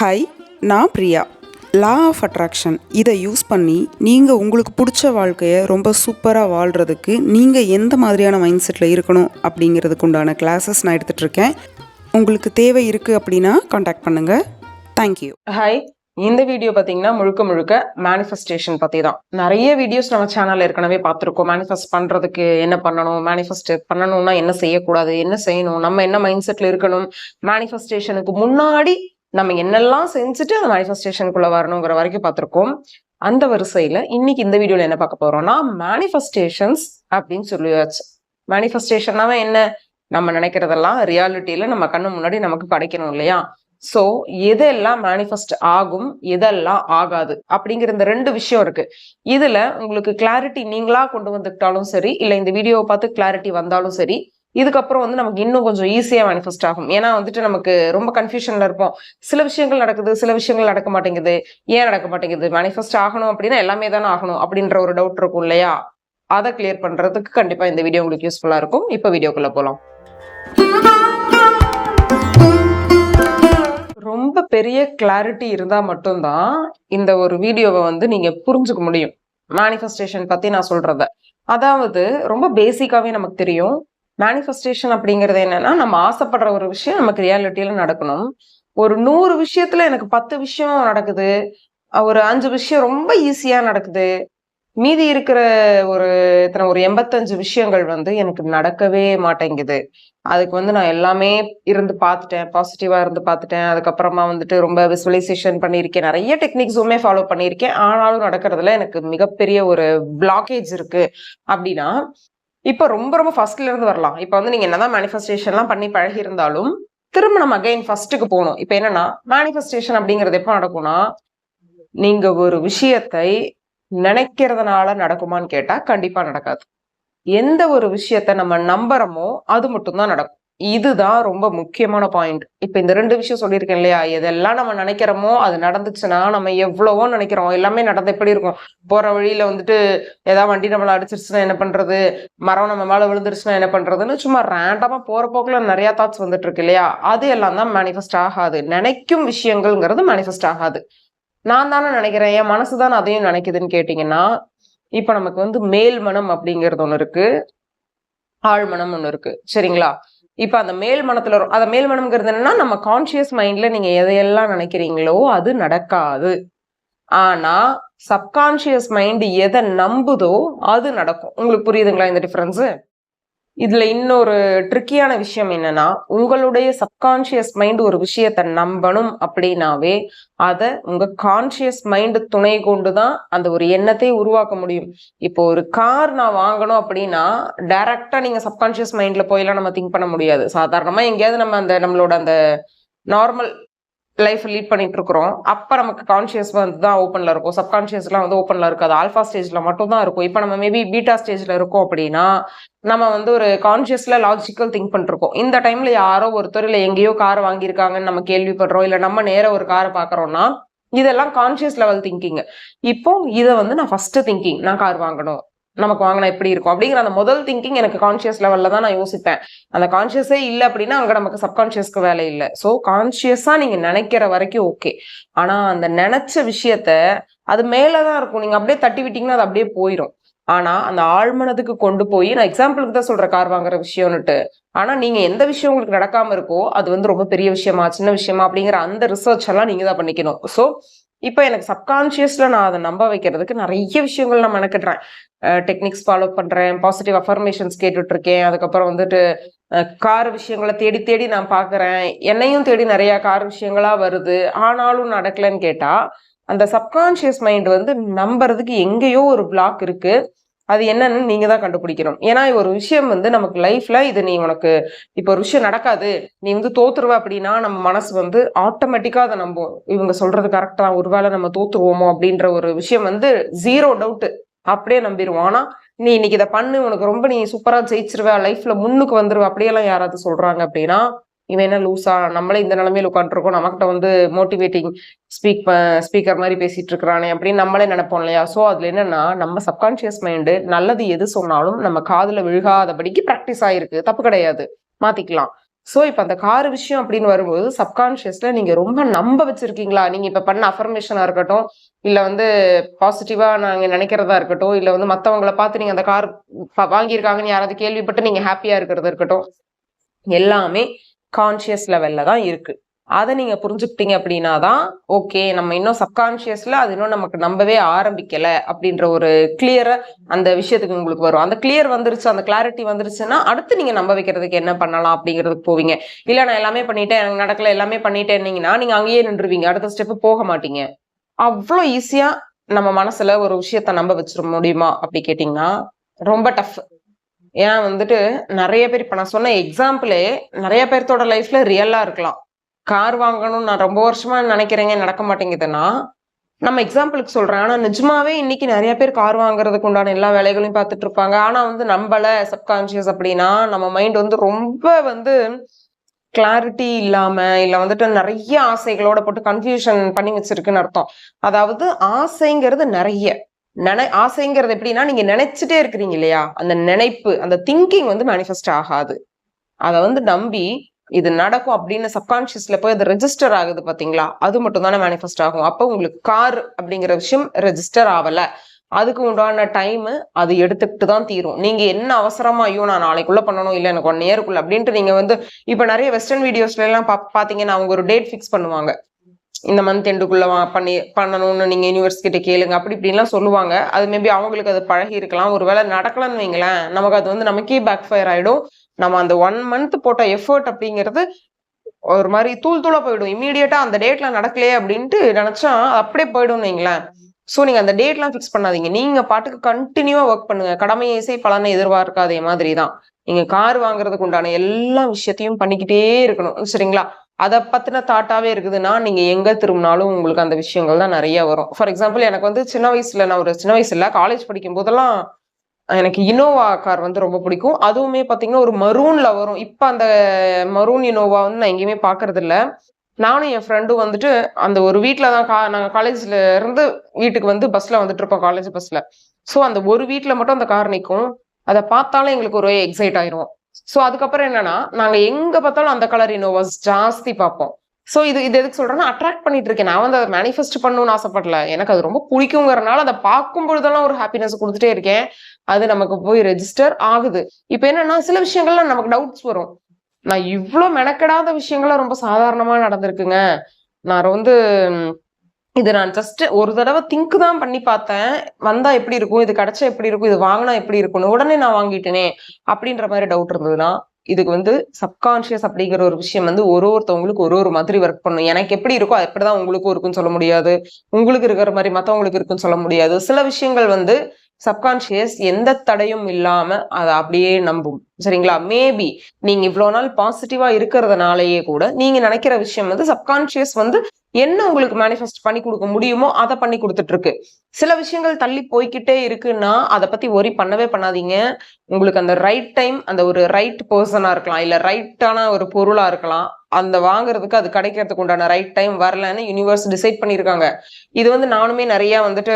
Hi, நான் Priya. Law of attraction இதை use பண்ணி நீங்கள் உங்களுக்கு பிடிச்ச வாழ்க்கையை ரொம்ப சூப்பராக வாழ்கிறதுக்கு நீங்கள் எந்த மாதிரியான மைண்ட் செட்டில் இருக்கணும் அப்படிங்கிறதுக்கு உண்டான கிளாஸஸ் நான் எடுத்துகிட்ருக்கேன். உங்களுக்கு தேவை இருக்குது அப்படின்னா காண்டாக்ட் பண்ணுங்கள். தேங்க்யூ. ஹாய், இந்த வீடியோ பார்த்தீங்கன்னா முழுக்க மேனிஃபெஸ்டேஷன் பற்றி தான். நிறைய வீடியோஸ் நம்ம சேனலில் ஏற்கனவே பார்த்துருக்கோம். மேனிஃபெஸ்ட் பண்ணுறதுக்கு என்ன பண்ணணும், மேனிஃபெஸ்ட் பண்ணணும்னா என்ன செய்யக்கூடாது, என்ன செய்யணும், நம்ம என்ன மைண்ட் செட்டில் இருக்கணும், மேனிஃபெஸ்டேஷனுக்கு முன்னாடி நம்ம என்னெல்லாம் செஞ்சுட்டு அந்த மேனிஃபெஸ்டேஷனுக்குள்ள வரணுங்கிற வரைக்கும் பார்த்துருக்கோம். அந்த வரிசையில் இன்னைக்கு இந்த வீடியோவில் என்ன பார்க்க போறோம்னா, மேனிஃபெஸ்டேஷன்ஸ் அப்படின்னு சொல்லியாச்சு. மேனிஃபெஸ்டேஷன்னாவே என்ன, நம்ம நினைக்கிறதெல்லாம் ரியாலிட்டியில நம்ம கண்ணு முன்னாடி நமக்கு கிடைக்கணும் இல்லையா? ஸோ எதெல்லாம் மேனிஃபெஸ்ட் ஆகும், எதெல்லாம் ஆகாது அப்படிங்கிற இந்த ரெண்டு விஷயம் இருக்கு. இதுல உங்களுக்கு கிளாரிட்டி நீங்களா கொண்டு வந்துக்கிட்டாலும் சரி, இல்லை இந்த வீடியோவை பார்த்து கிளாரிட்டி வந்தாலும் சரி, இதுக்கப்புறம் நமக்கு இன்னும் கொஞ்சம் ஈஸியா மேனிஃபெஸ்ட் ஆகும். ஏன்னா நமக்கு ரொம்ப கன்ஃபியூஷன்ல இருப்போம். சில விஷயங்கள் நடக்குது, சில விஷயங்கள் நடக்க மாட்டேங்குது. ஏன் நடக்க மாட்டேங்குது? மேனிஃபெஸ்ட் ஆகணும் அப்படின்னா எல்லாமே தானே ஆகணும் அப்படின்ற ஒரு டவுட் இருக்கும் இல்லையா? அதை கிளியர் பண்றதுக்கு கண்டிப்பா இந்த வீடியோ உங்களுக்கு யூஸ்ஃபுல்லா இருக்கும். இப்ப வீடியோக்குள்ள போலாம். ரொம்ப பெரிய கிளாரிட்டி இருந்தா மட்டும்தான் இந்த ஒரு வீடியோவை நீங்க புரிஞ்சுக்க முடியும். மேனிஃபெஸ்டேஷன் பத்தி நான் சொல்றத, அதாவது ரொம்ப பேசிக்காவே நமக்கு தெரியும். மேனிஃபெஸ்டேஷன் அப்படிங்கிறது என்னன்னா, நம்ம ஆசைப்படுற ஒரு விஷயம் நமக்கு ரியாலிட்டியில நடக்கணும். ஒரு 100 விஷயத்துல எனக்கு 10 விஷயம் நடக்குது, ஒரு 5 விஷயம் ரொம்ப ஈஸியா நடக்குது, மீதி இருக்கிற ஒரு 85 விஷயங்கள் எனக்கு நடக்கவே மாட்டேங்குது. அதுக்கு நான் எல்லாமே இருந்து பார்த்துட்டேன், பாசிட்டிவா இருந்து பார்த்துட்டேன். அதுக்கப்புறமா ரொம்ப விசுவலைசேஷன் பண்ணியிருக்கேன், நிறைய டெக்னிக்ஸுமே ஃபாலோ பண்ணியிருக்கேன். ஆனாலும் நடக்கிறதுல எனக்கு மிகப்பெரிய ஒரு பிளாக்கேஜ் இருக்கு அப்படின்னா, இப்ப ரொம்ப ஃபர்ஸ்ட்ல இருந்து வரலாம். இப்ப நீங்க என்னதான் மேனிஃபெஸ்டேஷன்லாம் பண்ணி பழகி இருந்தாலும் திரும்ப நம்ம அகைன் ஃபர்ஸ்ட்டுக்கு போகணும். இப்ப என்னன்னா, மேனிஃபெஸ்டேஷன் அப்படிங்கிறது எப்போ நடக்கும்னா, நீங்க ஒரு விஷயத்தை நினைக்கிறதுனால நடக்குமான்னு கேட்டா கண்டிப்பா நடக்காது. எந்த ஒரு விஷயத்த நம்ம நம்புறோமோ அது மட்டும்தான் நடக்கும். இதுதான் ரொம்ப முக்கியமான பாயிண்ட். இப்ப இந்த 2 விஷயம் சொல்லியிருக்கேன் இல்லையா? எதெல்லாம் நம்ம நினைக்கிறோமோ அது நடந்துச்சுன்னா, நம்ம எவ்வளவோ நினைக்கிறோம், எல்லாமே நடந்து எப்படி இருக்கும்? போற வழியில ஏதாவது வண்டி நம்மள அடிச்சிருச்சுன்னா என்ன பண்றது, மரம் நம்ம மேல விழுந்துருச்சுன்னா என்ன பண்றதுன்னு சும்மா ரேண்டமா போற போக்குல நிறைய தாட்ஸ் வந்துட்டு இருக்கு இல்லையா? அது எல்லாம் தான் மேனிஃபெஸ்ட் ஆகாது. நினைக்கும் விஷயங்கள்ங்கிறது மேனிஃபெஸ்ட் ஆகாது. நான் தானே நினைக்கிறேன், என் மனசுதான் அதையும் நினைக்குதுன்னு கேட்டீங்கன்னா, இப்ப நமக்கு மேல் மனம் அப்படிங்கிறது ஒண்ணு இருக்கு, ஆழ் மனம் ஒண்ணு இருக்கு, சரிங்களா? இப்ப அந்த மேல் மனத்துல அந்த மேல் மனம்ங்கிறது என்னன்னா, நம்ம கான்சியஸ் மைண்ட்ல நீங்க எதையெல்லாம் நினைக்கிறீங்களோ அது நடக்காது. ஆனா சப்கான்சியஸ் மைண்ட் எதை நம்புதோ அது நடக்கும். உங்களுக்கு புரியுதுங்களா இந்த டிஃபரன்ஸ்? இதுல இன்னொரு ட்ரிக்கியான விஷயம் என்னன்னா, உங்களுடைய சப்கான்சியஸ் மைண்ட் ஒரு விஷயத்த நம்பணும் அப்படின்னாவே அதை உங்க கான்சியஸ் மைண்ட் துணை கொண்டுதான் அந்த ஒரு எண்ணத்தை உருவாக்க முடியும். இப்போ ஒரு கார் நான் வாங்கணும் அப்படின்னா டைரக்டா நீங்க சப்கான்சியஸ் மைண்ட்ல போயெல்லாம் நம்ம திங்க் பண்ண முடியாது. சாதாரணமா எங்கேயாவது நம்ம நம்மளோட அந்த நார்மல் லைஃப் லீட் பண்ணிட்டு இருக்கிறோம். அப்ப நமக்கு கான்சியஸ் தான் ஓப்பன்ல இருக்கும், சப்கான்சியஸ்லாம் ஓப்பன்ல இருக்காது, ஆல்பா ஸ்டேஜ்ல மட்டும் தான் இருக்கும். இப்ப நம்ம மேபி பீட்டா ஸ்டேஜ்ல இருக்கோம் அப்படின்னா நம்ம ஒரு கான்சியஸ்ல லாஜிக்கல் திங்க் பண்ணிருக்கோம். இந்த டைம்ல யாரோ ஒருத்தர் இல்ல எங்கேயோ கார் வாங்கியிருக்காங்கன்னு நம்ம கேள்விப்படுறோம், இல்ல நம்ம நேர ஒரு காரை பாக்குறோம்னா இதெல்லாம் கான்சியஸ் லெவல் திங்கிங். இப்போ இதை நான் ஃபர்ஸ்ட் திங்கிங், நான் கார் வாங்கணும், நமக்கு வாங்கினா எப்படி இருக்கும் அப்படிங்கிற அந்த முதல் திங்கிங் எனக்கு கான்சியஸ் லெவல்ல தான் நான் யோசிப்பேன். அந்த கான்சியஸே இல்லை அப்படின்னா அங்க நமக்கு சப்கான்சியஸ்க்கு வேலை இல்லை. ஸோ கான்சியஸா நீங்க நினைக்கிற வரைக்கும் ஓகே. ஆனா அந்த நினைச்ச விஷயத்த அது மேலதான் இருக்கும், நீங்க அப்படியே தட்டி விட்டீங்கன்னா அது அப்படியே போயிடும். ஆனா அந்த ஆழ்மனதுக்கு கொண்டு போய், நான் எக்ஸாம்பிளுக்கு தான் சொல்றேன் கார் வாங்குற விஷயம்னுட்டு, ஆனா நீங்க எந்த விஷயம் உங்களுக்கு நடக்காம இருக்கோ அது ரொம்ப பெரிய விஷயமா சின்ன விஷயமா அப்படிங்கிற அந்த ரிசர்ச் எல்லாம் நீங்க தான் பண்ணிக்கணும். ஸோ இப்ப எனக்கு சப்கான்சியஸ்ல நான் அதை நம்ப வைக்கிறதுக்கு நிறைய விஷயங்கள் நான் மெனக்கிடுறேன். டெக்னிக்ஸ் ஃபாலோ பண்றேன், பாசிட்டிவ் அஃபர்மேஷன்ஸ் கேட்டுட்டு இருக்கேன். அதுக்கப்புறம் கார் விஷயங்களை தேடி தேடி நான் பாக்குறேன். என்னையும் தேடி நிறைய கார் விஷயங்களா வருது, ஆனாலும் நடக்கலன்னு கேட்டா அந்த சப்கான்சியஸ் மைண்ட் நம்புறதுக்கு எங்கேயோ ஒரு பிளாக் இருக்கு. அது என்னன்னு நீங்க தான் கண்டுபிடிக்கணும். ஏன்னா ஒரு விஷயம் நமக்கு லைஃப்ல இது நீ உனக்கு இப்போ ஒரு விஷயம் நடக்காது, நீ தோத்துருவ அப்படின்னா நம்ம மனசு ஆட்டோமேட்டிக்கா அதை நம்பும். இவங்க சொல்றது கரெக்டா, ஒருவேளை நம்ம தோத்துருவோமோ அப்படின்ற ஒரு விஷயம் 0 டவுட் அப்படியே நம்பிடுவோம். ஆனா நீ இன்னைக்கு இதை பண்ணு, உனக்கு ரொம்ப நீ சூப்பரா ஜெயிச்சிருவ, லைஃப்ல முன்னுக்கு வந்துருவ அப்படியெல்லாம் யாராவது சொல்றாங்க அப்படின்னா இவன் என்ன லூசா, நம்மளே இந்த நிலைமையில உட்காந்துருக்கோம், நமக்கிட்ட மோட்டிவேட்டிங் ஸ்பீக்கர் மாதிரி பேசிட்டு இருக்கிறானே அப்படின்னு நம்மளே நினைப்போம் இல்லையா? ஸோ அதுல என்னன்னா, நம்ம சப்கான்சியஸ் மைண்டு நல்லது எது சொன்னாலும் நம்ம காதுல விழுகாதபடிக்கு ப்ராக்டிஸ் ஆயிருக்கு, தப்பு கிடையாது, மாத்திக்கலாம். ஸோ இப்போ அந்த கார் விஷயம் அப்படின்னு வரும்போது சப்கான்ஷியஸ்ல நீங்க ரொம்ப நம்ப வச்சிருக்கீங்களா? நீங்க இப்ப பண்ண அஃபர்மேஷனா இருக்கட்டும், இல்ல வந்து பாசிட்டிவா நாங்க நினைக்கிறதா இருக்கட்டும், இல்ல வந்து மத்தவங்கள பார்த்து நீங்க அந்த கார் வாங்கியிருக்காங்கன்னு யாராவது கேள்விப்பட்டு நீங்க ஹாப்பியா இருக்கிறது இருக்கட்டும், எல்லாமே கான்ஷியஸ் லெவல்ல தான் இருக்கு. அதை நீங்க புரிஞ்சுக்கிட்டீங்க அப்படின்னா தான் ஓகே, நம்ம இன்னும் சப்கான்ஷியஸ்ல அது இன்னும் நமக்கு நம்பவே ஆரம்பிக்கல அப்படின்ற ஒரு கிளியரா அந்த விஷயத்துக்கு உங்களுக்கு வரும். அந்த கிளியர் வந்துருச்சு, அந்த கிளாரிட்டி வந்துருச்சுன்னா அடுத்து நீங்க நம்ப வைக்கிறதுக்கு என்ன பண்ணலாம் அப்படிங்கிறதுக்கு போவீங்க. இல்ல நான் எல்லாமே பண்ணிட்டேன், எனக்கு நடக்கல, எல்லாமே பண்ணிட்டேன்னீங்கன்னா நீங்க அங்கேயே நின்றுவீங்க, அடுத்த ஸ்டெப் போக மாட்டீங்க. அவ்வளோ ஈஸியா நம்ம மனசுல ஒரு விஷயத்த நம்ப வச்சிட முடியுமா அப்படி கேட்டீங்கன்னா ரொம்ப டஃப். ஏன் வந்துட்டு நிறைய பேர் இப்ப நான் சொன்ன எக்ஸாம்பிளே நிறைய பேர்த்தோட லைஃப்ல ரியலா இருக்கலாம். கார் வாங்கணும்னு நான் ரொம்ப வருஷமா நினைக்கிறேங்க, நடக்க மாட்டேங்குதுன்னா நம்ம எக்ஸாம்பிளுக்கு சொல்றேன். ஆனா நிஜமாவே இன்னைக்கு நிறைய பேர் கார் வாங்குறதுக்கு உண்டான எல்லா வேலைகளையும் பார்த்துட்டு இருப்பாங்க. ஆனா வந்து நம்பல சப்கான்சியஸ் அப்படின்னா நம்ம மைண்ட் வந்து ரொம்ப வந்து கிளாரிட்டி இல்லாம, இல்ல வந்துட்டு நிறைய ஆசைகளோட போட்டு கன்ஃபியூஷன் பண்ணி வச்சிருக்குன்னு அர்த்தம். அதாவது ஆசைங்கிறது நிறைய ஆசைங்கிறது எப்படின்னா நீங்க நினைச்சிட்டே இருக்கிறீங்க இல்லையா, அந்த நினைப்பு, அந்த திங்கிங் வந்து மேனிஃபெஸ்ட் ஆகாது. அதை வந்து நம்பி இது நடக்கும் அப்படின்னு சப்கான்சியஸ்ல போய் அது ரெஜிஸ்டர் ஆகுது பாத்தீங்களா, அது மட்டும் தானே மேனிஃபெஸ்ட் ஆகும். அப்போ உங்களுக்கு கார் அப்படிங்கிற விஷயம் ரெஜிஸ்டர் ஆகல, அதுக்கு உண்டான டைம் அது எடுத்துக்கிட்டு தான் தீரும். நீங்க என்ன அவசரமா ஐயோ நான் நாளைக்குள்ள பண்ணணும், இல்ல எனக்கு 1 இயருக்குள்ள அப்படின்ட்டு நீங்க வந்து இப்ப நிறைய வெஸ்டர்ன் வீடியோஸ்ல எல்லாம் பாத்தீங்கன்னா அவங்க ஒரு டேட் ஃபிக்ஸ் பண்ணுவாங்க. இந்த மந்த் எண்டுக்குள்ள பண்ணணும்னு நீங்க யூனிவர்ஸ் கிட்ட கேளுங்க அப்படி இப்படின்லாம் சொல்லுவாங்க. அது மேபி அவங்களுக்கு அது பழகி இருக்கலாம். ஒருவேளை நடக்கலன்னு வைங்களேன், நமக்கு அது வந்து நமக்கே பேக் ஃபயர் ஆயிடும். நம்ம அந்த 1 மந்த் போட்ட எஃபர்ட் அப்படிங்கிறது ஒரு மாதிரி தூள் தூளா போயிடும். இம்மீடியட்டா அந்த டேட்ல நடக்கலையே அப்படின்ட்டு நினைச்சா அப்படியே போயிடும்னு வைங்களேன். சோ நீங்க அந்த டேட்லாம் ஃபிக்ஸ் பண்ணாதீங்க. நீங்க பாட்டுக்கு கண்டினியூவா ஒர்க் பண்ணுங்க. கடமையை செய் பலனை எதிர்பார்க்காதே மாதிரி தான். நீங்க கார் வாங்குறதுக்கு உண்டான எல்லா விஷயத்தையும் பண்ணிக்கிட்டே இருக்கணும். சரிங்களா? அதை பத்தின தாட்டாவே இருக்குதுன்னா நீங்க எங்க திரும்பினாலும் உங்களுக்கு அந்த விஷயங்கள் தான் நிறைய வரும். ஃபார் எக்ஸாம்பிள் எனக்கு வந்து சின்ன வயசுல, நான் ஒரு சின்ன வயசுல காலேஜ் படிக்கும் போதெல்லாம் எனக்கு இனோவா கார் வந்து ரொம்ப பிடிக்கும். அதுவுமே பாத்தீங்கன்னா ஒரு மரூன்ல வரும். இப்ப அந்த மரூன் இனோவா வந்து நான் எங்கேயுமே பாக்குறது இல்ல. நானும் என் ஃப்ரெண்டும் வந்துட்டு அந்த ஒரு வீட்டுல தான் நாங்க காலேஜ்ல இருந்து வீட்டுக்கு வந்து பஸ்ல வந்துட்டு இருப்போம், காலேஜ் பஸ்ல. சோ அந்த ஒரு வீட்டுல மட்டும் அந்த கார் நிக்கும். அதை பார்த்தாலும் எங்களுக்கு ஒரு எக்ஸைட் ஆயிரும். சோ அதுக்கப்புறம் என்னன்னா நாங்க எங்க பார்த்தாலும் அந்த கலர் இனோவாஸ் ஜாஸ்தி பார்ப்போம். சோ இது இது எதுக்கு சொல்றேன்னா அட்ராக்ட் பண்ணிட்டு இருக்கேன். நான் வந்து அதை மேனிஃபெஸ்ட் பண்ணணும்னு ஆசைப்படல. எனக்கு அது ரொம்ப பிடிக்குங்கிறனால அதை பார்க்கும் பொழுதெல்லாம் ஒரு ஹாப்பினஸ் கொடுத்துட்டே இருக்கேன். அது நமக்கு போய் ரெஜிஸ்டர் ஆகுது. இப்ப என்னன்னா சில விஷயங்கள்லாம் நமக்கு டவுட்ஸ் வரும். நான் இவ்ளோ மெனக்கெடாத விஷயங்கள்லாம் ரொம்ப சாதாரணமா நடந்திருக்குங்க. நான் வந்து இது நான் ஜஸ்ட் ஒரு தடவை திங்க் தான் பண்ணி பார்த்தேன். வந்தா எப்படி இருக்கும், இது கிடைச்சா எப்படி இருக்கும், இது வாங்கினா எப்படி இருக்கும்னு உடனே நான் வாங்கிட்டேனே அப்படின்ற மாதிரி டவுட் இருந்ததுன்னா இதுக்கு வந்து சப்கான்ஷியஸ் அப்படிங்கிற ஒரு விஷயம் வந்து ஒருத்தவங்களுக்கு ஒரு மாதிரி ஒர்க் பண்ணும். எனக்கு எப்படி இருக்கோ அது எப்படிதான் உங்களுக்கும் இருக்குன்னு சொல்ல முடியாது. உங்களுக்கு இருக்கிற மாதிரி மத்தவங்களுக்கு இருக்குன்னு சொல்ல முடியாது. சில விஷயங்கள் வந்து சப்கான்ஷியஸ் எந்த தடையும் இல்லாம அதை அப்படியே நம்பும். சரிங்களா? மேபி நீங்க இவ்வளவு நாள் பாசிட்டிவா இருக்கிறதுனாலயே கூட நீங்க நினைக்கிற விஷயம் வந்து சப்கான்ஷியஸ் வந்து என்ன உங்களுக்கு மேனிஃபெஸ்ட் பண்ணி கொடுக்க முடியுமோ அதை பண்ணி கொடுத்துட்டு இருக்கு. சில விஷயங்கள் தள்ளி போய்கிட்டே இருக்குன்னா அதை பத்தி ஒரி பண்ணவே பண்ணாதீங்க. உங்களுக்கு அந்த ரைட் டைம், அந்த ஒரு ரைட் பர்சனா இருக்கலாம், இல்ல ரைட்டான ஒரு பொருளா இருக்கலாம், அந்த வாங்குறதுக்கு அது கிடைக்கிறதுக்கு உண்டான ரைட் டைம் வரலன்னு யூனிவர்ஸ் டிசைட் பண்ணிருக்காங்க. இது வந்து நானுமே நிறைய வந்துட்டு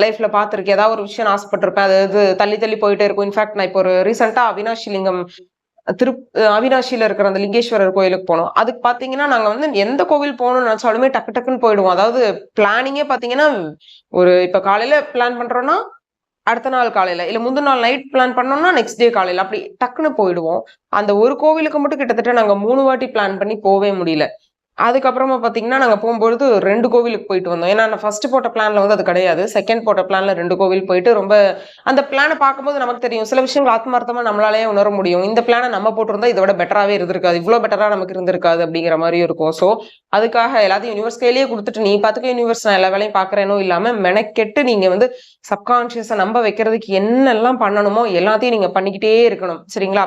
லைஃப்ல பாத்திருக்கேன். ஏதாவது ஒரு விஷயம் ஆசைப்பட்டிருப்பேன், அது தள்ளி தள்ளி போயிட்டே இருக்கும். இன்ஃபேக்ட் நான் இப்போ ஒரு ரீசெண்டா அவினாஷி லிங்கம் அவினாஷில இருக்கிற அந்த லிங்கேஸ்வரர் கோயிலுக்கு போனோம். அதுக்கு பாத்தீங்கன்னா நாங்க வந்து எந்த கோவில் போகணும்னு நினைச்சாலுமே டக்கு டக்குன்னு போயிடுவோம். அதாவது பிளானிங்கே பாத்தீங்கன்னா ஒரு இப்ப காலையில பிளான் பண்றோம்னா அடுத்த நாள் காலையில, இல்ல முந்தின நாள் நைட் பிளான் பண்ணோம்னா நெக்ஸ்ட் டே காலையில அப்படி டக்குன்னு போயிடுவோம். அந்த ஒரு கோவிலுக்கு மட்டும் கிட்டத்தட்ட நாங்க 3 வாட்டி பிளான் பண்ணி போவே முடியல. அதுக்கப்புறமா பாத்தீங்கன்னா நாங்க போகும்பொழுது 2 கோவிலுக்கு போயிட்டு வந்தோம். ஏன்னா நான் ஃபர்ஸ்ட் போட்ட பிளான்ல வந்து அது கிடையாது. செகண்ட் போட்ட பிளான்ல 2 கோவில் போயிட்டு ரொம்ப அந்த பிளானை பார்க்கும்போது நமக்கு தெரியும் சில விஷயங்கள் ஆத்மார்த்தமா நம்மளாலேயே உணர முடியும். இந்த பிளானை நம்ம போட்டிருந்தா இதை விட பெட்டராவே இருந்திருக்காது, இவ்வளவு பெட்டரா நமக்கு இருந்திருக்காது அப்படிங்கிற மாதிரியும் இருக்கும். சோ அதுக்காக எல்லாத்தையும் யூனிவர்ஸ் கையிலேயே கொடுத்துட்டு நீ பாத்துக்க யூனிவர்ஸ் நான் எல்லா வேலையும் பாக்குறேனோ இல்லாம மெனக்கெட்டு நீங்க வந்து சப்கான்சியஸை நம்ப வைக்கிறதுக்கு என்னெல்லாம் பண்ணணுமோ எல்லாத்தையும் நீங்க பண்ணிக்கிட்டே இருக்கணும். சரிங்களா?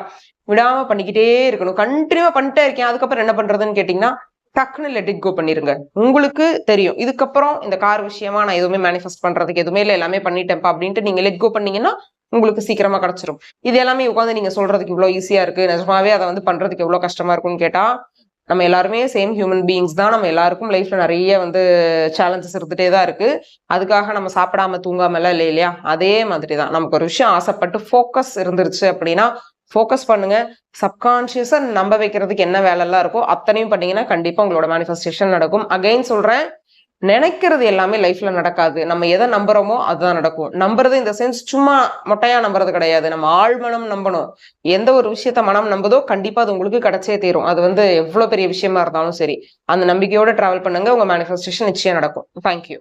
விடாம பண்ணிக்கிட்டே இருக்கணும். கண்டினியூவா பண்ணிட்டே இருக்கேன் அதுக்கப்புறம் என்ன பண்றதுன்னு கேட்டீங்கன்னா டக்குன்னு லெட் இட் கோ பண்ணிருங்க. உங்களுக்கு தெரியும் இதுக்கப்புறம் இந்த கார் விஷயமா நான் எதுவுமே மேனிஃபெஸ்ட் பண்றதுக்கு எதுவுமே இல்லை, எல்லாமே பண்ணிட்டேன்ப்பா அப்படின்ட்டு நீங்க லெட் கோ பண்ணீங்கன்னா உங்களுக்கு சீக்கிரமா கிடைச்சிரும். இது எல்லாமே உட்காந்து நீங்க சொல்றதுக்கு இவ்வளவு ஈஸியா இருக்கு, நிஜமாவே அதை வந்து பண்றதுக்கு எவ்வளவு கஷ்டமா இருக்கும்னு கேட்டா நம்ம எல்லாருமே சேம் ஹியூமன் பீயிங்ஸ் தான். நம்ம எல்லாருக்கும் லைஃப்ல நிறைய வந்து சேலஞ்சஸ் இருந்துட்டே தான் இருக்கு. அதுக்காக நம்ம சாப்பிடாம தூங்காம எல்லாம் இல்லை இல்லையா? அதே மாதிரி தான் நமக்கு ஒரு விஷயம் ஆசைப்பட்டு ஃபோக்கஸ் இருந்துருச்சு அப்படின்னா ஃபோக்கஸ் பண்ணுங்க. சப்கான்ஷியஸா நம்ப வைக்கிறதுக்கு என்ன வேலைலாம் இருக்கோ அத்தனையும் பண்ணீங்கன்னா கண்டிப்பா உங்களோட மேனிஃபெஸ்டேஷன் நடக்கும். அகைன் சொல்றேன், நினைக்கிறது எல்லாமே லைஃப்ல நடக்காது. நம்ம எதை நம்புறோமோ அதுதான் நடக்கும். நம்புறது இந்த சென்ஸ் சும்மா மொட்டையா நம்புறது கிடையாது. நம்ம ஆழ்மனம் நம்பணும். எந்த ஒரு விஷயத்த மனம் நம்புதோ கண்டிப்பா அது உங்களுக்கு கிடைச்சே தீரும். அது எவ்வளவு பெரிய விஷயமா இருந்தாலும் சரி. அந்த நம்பிக்கையோட டிராவல் பண்ணுங்க. உங்க மேனிஃபெஸ்டேஷன் நிச்சயம் நடக்கும். தேங்க்யூ.